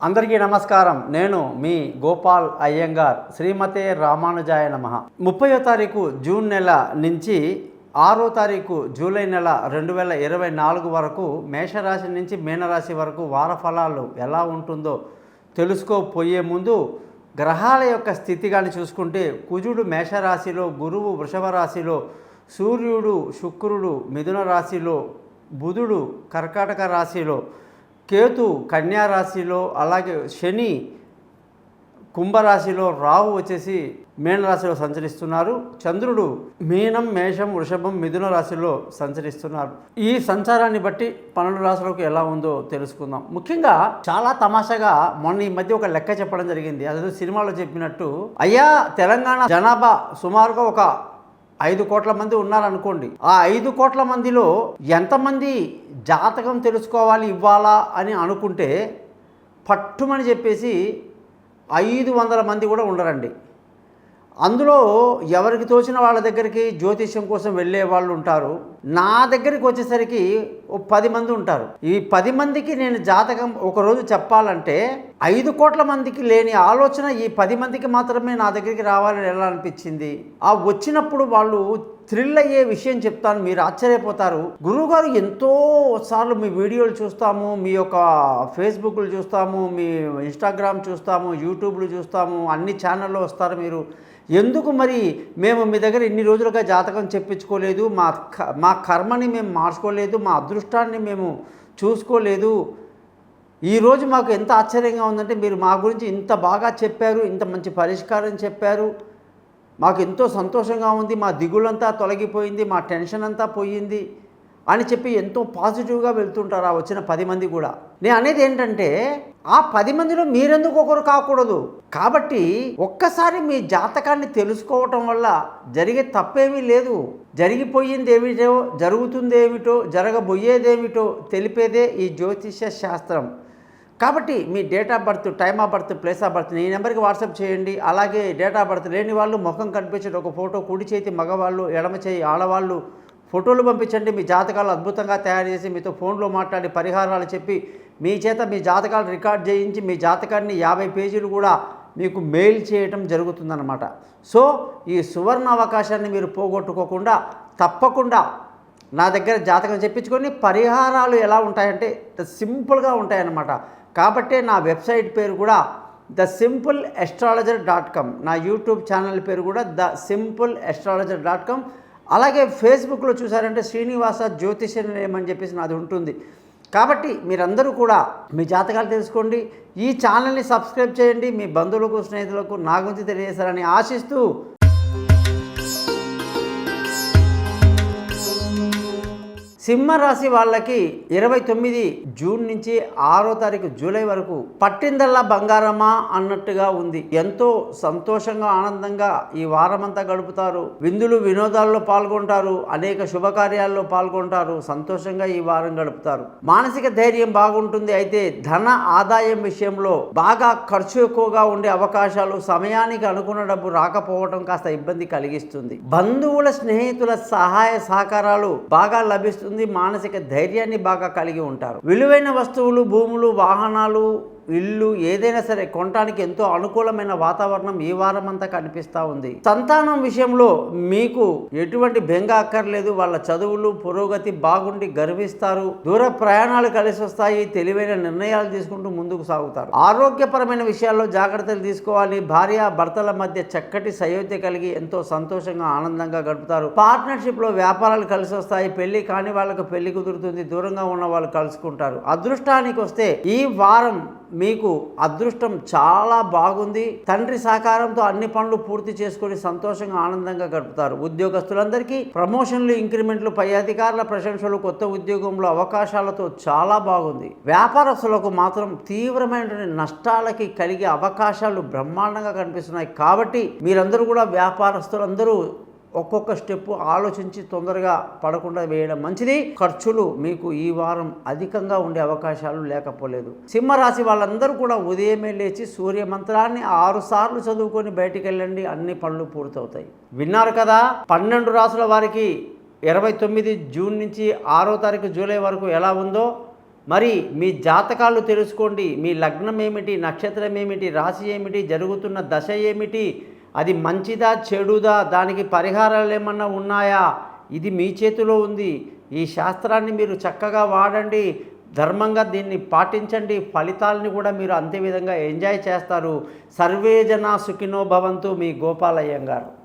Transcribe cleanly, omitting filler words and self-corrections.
అందరికీ నమస్కారం. నేను మీ గోపాల్ అయ్యంగార్. శ్రీమతే రామానుజాయ నమః. 30వ తారీఖు జూన్ నెల నుంచి 6వ తారీఖు జూలై నెల 2024 వరకు మేషరాశి నుంచి మీనరాశి వరకు వార ఫలాలు ఎలా ఉంటుందో తెలుసుకోపోయే ముందు గ్రహాల యొక్క స్థితి కానీ చూసుకుంటే, కుజుడు మేషరాశిలో, గురువు వృషభ రాశిలో, సూర్యుడు శుక్రుడు మిథున రాశిలో, బుధుడు కర్కాటక రాశిలో, కేతు కన్యా రాశిలో, అలాగే శని కుంభరాశిలో, రాహు వచ్చేసి మీనరాశిలో సంచరిస్తున్నారు. చంద్రుడు మీనం, మేషం, వృషభం, మిథున రాశిలో సంచరిస్తున్నారు. ఈ సంచారాన్ని బట్టి 12 రాశులకు ఎలా ఉందో తెలుసుకుందాం. ముఖ్యంగా చాలా తమాషాగా మొన్న ఈ మధ్య ఒక లెక్క చెప్పడం జరిగింది. అదే సినిమాలో చెప్పినట్టు, అయ్యా తెలంగాణ జనాభా సుమారుగా ఒక 5 కోట్ల మంది ఉన్నారనుకోండి. ఆ 5 కోట్ల మందిలో ఎంతమంది జాతకం తెలుసుకోవాలి ఇవ్వాలా అని అనుకుంటే పట్టుమని చెప్పేసి 500 మంది కూడా ఉండరండి. అందులో ఎవరికి తోచిన వాళ్ళ దగ్గరికి జ్యోతిష్యం కోసం వెళ్ళే వాళ్ళు ఉంటారు. నా దగ్గరికి వచ్చేసరికి 10 మంది ఉంటారు. ఈ 10 మందికి నేను జాతకం ఒకరోజు చెప్పాలంటే 5 కోట్ల మందికి లేని ఆలోచన ఈ 10 మందికి మాత్రమే నా దగ్గరికి రావాలని ఎలా అనిపించింది. ఆ వచ్చినప్పుడు వాళ్ళు థ్రిల్ అయ్యే విషయం చెప్తాను, మీరు ఆశ్చర్యపోతారు. గురువుగారు ఎంతో సార్లు మీ వీడియోలు చూస్తాము, మీ యొక్క ఫేస్బుక్లు చూస్తాము, మీ ఇన్స్టాగ్రామ్ చూస్తాము, యూట్యూబ్లు చూస్తాము, అన్ని ఛానల్లో వస్తారు మీరు. ఎందుకు మరి మేము మీ దగ్గర ఇన్ని రోజులుగా జాతకం చెప్పించుకోలేదు, మా కర్మని మేము మార్చుకోలేదు, మా అదృష్టాన్ని మేము చూసుకోలేదు. ఈరోజు మాకు ఎంత ఆశ్చర్యంగా ఉందంటే, మీరు మా గురించి ఇంత బాగా చెప్పారు, ఇంత మంచి పరిష్కారం చెప్పారు, మాకు ఎంతో సంతోషంగా ఉంది, మా దిగులంతా తొలగిపోయింది, మా టెన్షన్ అంతా పోయింది అని చెప్పి ఎంతో పాజిటివ్గా వెళ్తుంటారు ఆ వచ్చిన 10 మంది కూడా. నేను అనేది ఏంటంటే, ఆ 10 మందిలో మీరెందుకు ఒకరు కాకూడదు? కాబట్టి ఒక్కసారి మీ జాతకాన్ని తెలుసుకోవటం వల్ల జరిగే తప్పేమీ లేదు. జరిగిపోయింది ఏమిటో, జరుగుతుందేమిటో, జరగబోయేదేమిటో తెలిపేదే ఈ జ్యోతిష శాస్త్రం. కాబట్టి మీ date of birth, time of birth, place of birth ఈ నెంబర్కి వాట్సాప్ చేయండి. అలాగే డేట్ ఆఫ్ బర్త్ లేని వాళ్ళు ముఖం కనిపించే ఒక ఫోటో, కుడి చేతి మగవాళ్ళు, ఎడమ చేయి ఆడవాళ్ళు ఫోటోలు పంపించండి. మీ జాతకాలు అద్భుతంగా తయారు చేసి మీతో ఫోన్లో మాట్లాడి పరిహారాలు చెప్పి మీ చేత మీ జాతకాలు రికార్డ్ చేయించి మీ జాతకాన్ని 50 పేజీలు కూడా మీకు మెయిల్ చేయటం జరుగుతుందన్నమాట. సో ఈ సువర్ణ అవకాశాన్ని మీరు పోగొట్టుకోకుండా తప్పకుండా నా దగ్గర జాతకం చెప్పించుకొని పరిహారాలు ఎలా ఉంటాయంటే సింపుల్గా ఉంటాయన్నమాట. కాబట్టే నా వెబ్సైట్ పేరు కూడా thesimple.astrologer.com, నా యూట్యూబ్ ఛానల్ పేరు కూడా thesimple.astrologer.com. అలాగే ఫేస్బుక్లో చూసారంటే శ్రీనివాస జ్యోతిష నిలయం అని చెప్పేసి నాది ఉంటుంది. కాబట్టి మీరందరూ కూడా మీ జాతకాలు తెలుసుకోండి, ఈ ఛానల్ని సబ్స్క్రైబ్ చేయండి, మీ బంధువులకు స్నేహితులకు నా గురించి తెలియజేస్తారని ఆశిస్తూ, సింహరాశి వాళ్ళకి 29 జూన్ నుంచి 6వ తారీఖు జూలై వరకు పట్టిందల్లా బంగారమా అన్నట్టుగా ఉంది. ఎంతో సంతోషంగా ఆనందంగా ఈ వారమంతా గడుపుతారు. విందులు వినోదాల్లో పాల్గొంటారు, అనేక శుభకార్యాల్లో పాల్గొంటారు, సంతోషంగా ఈ వారం గడుపుతారు. మానసిక ధైర్యం బాగుంటుంది. అయితే ధన ఆదాయం విషయంలో బాగా ఖర్చు ఎక్కువగా ఉండే అవకాశాలు, సమయానికి అనుకున్న డబ్బు రాకపోవడం కాస్త ఇబ్బంది కలిగిస్తుంది. బంధువుల స్నేహితుల సహాయ సహకారాలు బాగా లభిస్తుంది. మానసిక ధైర్యాన్ని బాగా కలిగి ఉంటారు. విలువైన వస్తువులు, భూములు, వాహనాలు, ఇల్లు ఏదైనా సరే కొనడానికి ఎంతో అనుకూలమైన వాతావరణం ఈ వారం అంతా కనిపిస్తూ ఉంది. సంతానం విషయంలో మీకు ఎటువంటి బెంగ అక్కర్లేదు. వాళ్ళ చదువులు పురోగతి బాగుండి గర్విస్తారు. దూర ప్రయాణాలు కలిసి వస్తాయి. తెలివైన నిర్ణయాలు తీసుకుంటూ ముందుకు సాగుతారు. ఆరోగ్యపరమైన విషయాల్లో జాగ్రత్తలు తీసుకోవాలి. భార్య భర్తల మధ్య చక్కటి సయోధ్య కలిగి ఎంతో సంతోషంగా ఆనందంగా గడుపుతారు. పార్ట్నర్షిప్ లో వ్యాపారాలు కలిసి వస్తాయి. పెళ్లి కాని వాళ్ళకు పెళ్లి కుదురుతుంది. దూరంగా ఉన్న వాళ్ళు కలుసుకుంటారు. అదృష్టానికి వస్తే ఈ వారం మీకు అదృష్టం చాలా బాగుంది. తండ్రి సహకారంతో అన్ని పనులు పూర్తి చేసుకొని సంతోషంగా ఆనందంగా గడుపుతారు. ఉద్యోగస్తులందరికీ ప్రమోషన్లు, ఇంక్రిమెంట్లు, పై అధికారుల ప్రశంసలు, కొత్త ఉద్యోగంలో అవకాశాలతో చాలా బాగుంది. వ్యాపారస్తులకు మాత్రం తీవ్రమైన నష్టాలకి కలిగే అవకాశాలు బ్రహ్మాండంగా కనిపిస్తున్నాయి. కాబట్టి మీరందరూ కూడా వ్యాపారస్తులందరూ ఒక్కొక్క స్టెప్ ఆలోచించి తొందరగా పడకుండా వేయడం మంచిది. ఖర్చులు మీకు ఈ వారం అధికంగా ఉండే అవకాశాలు లేకపోలేదు. సింహరాశి వాళ్ళందరూ కూడా ఉదయమే లేచి సూర్య మంత్రాన్ని 6 సార్లు చదువుకొని బయటికి వెళ్ళండి, అన్ని పనులు పూర్తవుతాయి. విన్నారు కదా, 12 రాసుల వారికి 29 జూన్ నుంచి 6వ తారీఖు జూలై వరకు ఎలా ఉందో. మరి మీ జాతకాలు తెలుసుకోండి. మీ లగ్నం ఏమిటి, నక్షత్రం ఏమిటి, రాశి ఏమిటి, జరుగుతున్న దశ ఏమిటి, అది మంచిదా చెడుదా, దానికి పరిహారాలు ఏమన్నా ఉన్నాయా, ఇది మీ చేతిలో ఉంది. ఈ శాస్త్రాన్ని మీరు చక్కగా వాడండి, ధర్మంగా దీన్ని పాటించండి. ఫలితాలని కూడా మీరు అంతే విధంగా ఎంజాయ్ చేస్తారు. సర్వే జనా సుఖినో భవంతు. మీ గోపాలయ్య గారు.